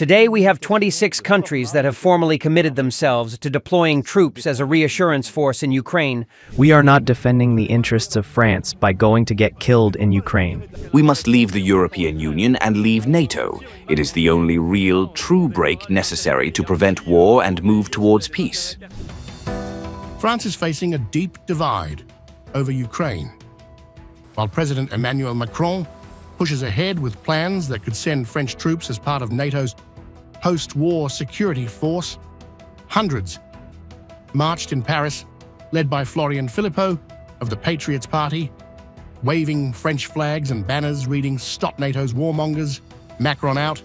Today, we have 26 countries that have formally committed themselves to deploying troops as a reassurance force in Ukraine. We are not defending the interests of France by going to get killed in Ukraine. We must leave the European Union and leave NATO. It is the only real, true break necessary to prevent war and move towards peace. France is facing a deep divide over Ukraine, while President Emmanuel Macron pushes ahead with plans that could send French troops as part of NATO's post-war security force. Hundreds marched in Paris, led by Florian Philippot of the Patriots party, waving French flags and banners reading "Stop NATO's Warmongers," "Macron out,"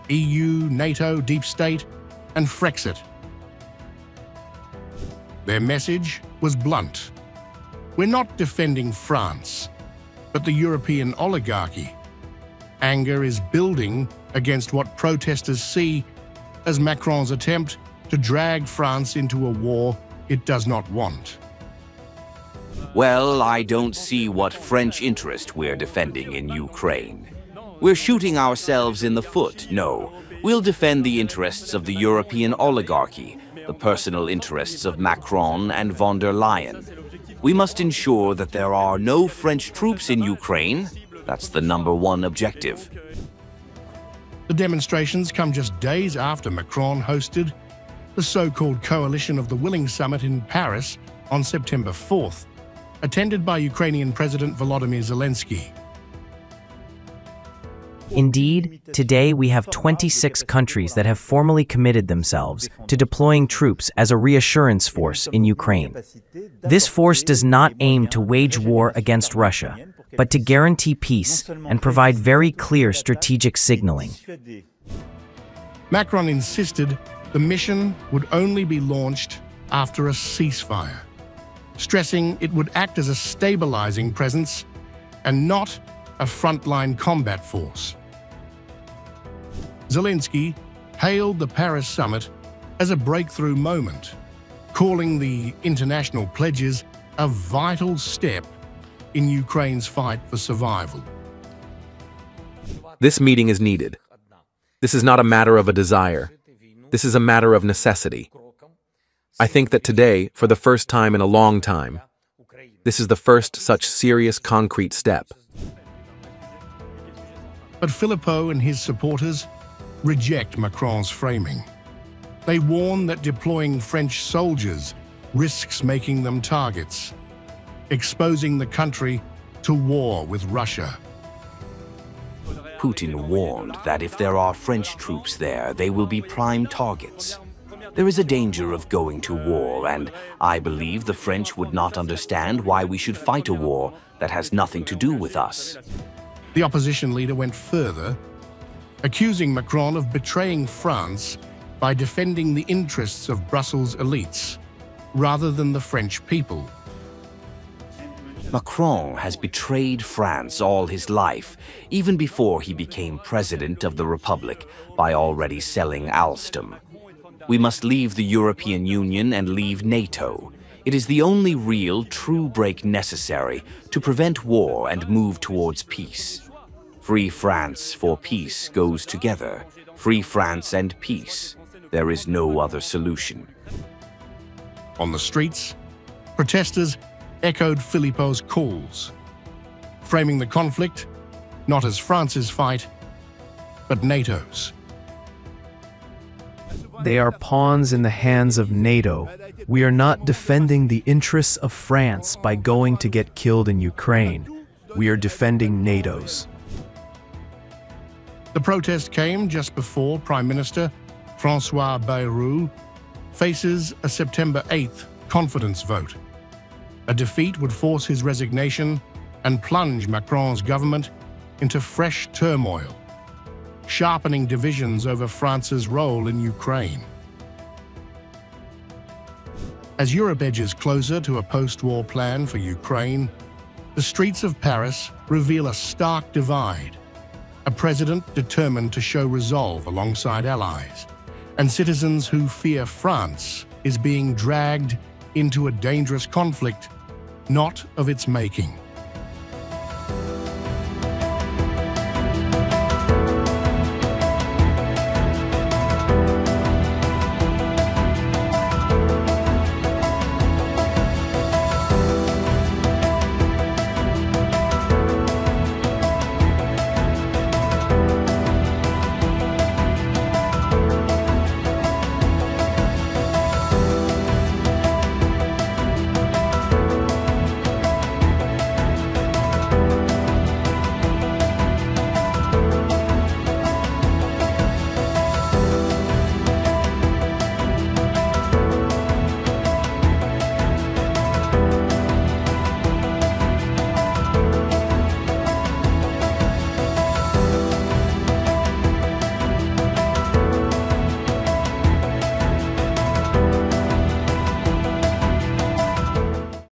EU, NATO, deep state, and Frexit. Their message was blunt. We're not defending France, but the European oligarchy. Anger is building against what protesters see as Macron's attempt to drag France into a war it does not want. Well, I don't see what French interest we're defending in Ukraine. We're shooting ourselves in the foot. No, we'll defend the interests of the European oligarchy, the personal interests of Macron and von der Leyen. We must ensure that there are no French troops in Ukraine. That's the #1 objective. The demonstrations come just days after Macron hosted the so-called Coalition of the Willing Summit in Paris on September 4th, attended by Ukrainian President Volodymyr Zelensky. Indeed, today we have 26 countries that have formally committed themselves to deploying troops as a reassurance force in Ukraine. This force does not aim to wage war against Russia, but to guarantee peace and provide very clear strategic signaling. Macron insisted the mission would only be launched after a ceasefire, stressing it would act as a stabilizing presence and not a frontline combat force. Zelensky hailed the Paris summit as a breakthrough moment, calling the international pledges a vital step in Ukraine's fight for survival. This meeting is needed. This is not a matter of a desire. This is a matter of necessity. I think that today, for the first time in a long time, this is the first such serious concrete step. But Philippot and his supporters reject Macron's framing. They warn that deploying French soldiers risks making them targets, exposing the country to war with Russia. Putin warned that if there are French troops there, they will be prime targets. There is a danger of going to war, and I believe the French would not understand why we should fight a war that has nothing to do with us. The opposition leader went further, accusing Macron of betraying France by defending the interests of Brussels elites rather than the French people. Macron has betrayed France all his life, even before he became President of the Republic, by already selling Alstom. We must leave the European Union and leave NATO. It is the only real, true break necessary to prevent war and move towards peace. Free France for peace goes together. Free France and peace. There is no other solution. On the streets, protesters echoed Philippot's calls, framing the conflict not as France's fight, but NATO's. They are pawns in the hands of NATO. We are not defending the interests of France by going to get killed in Ukraine. We are defending NATO's. The protest came just before Prime Minister François Bayrou faces a September 8th confidence vote. A defeat would force his resignation and plunge Macron's government into fresh turmoil, sharpening divisions over France's role in Ukraine. As Europe edges closer to a post-war plan for Ukraine, the streets of Paris reveal a stark divide. A president determined to show resolve alongside allies, and citizens who fear France is being dragged into a dangerous conflict not of its making.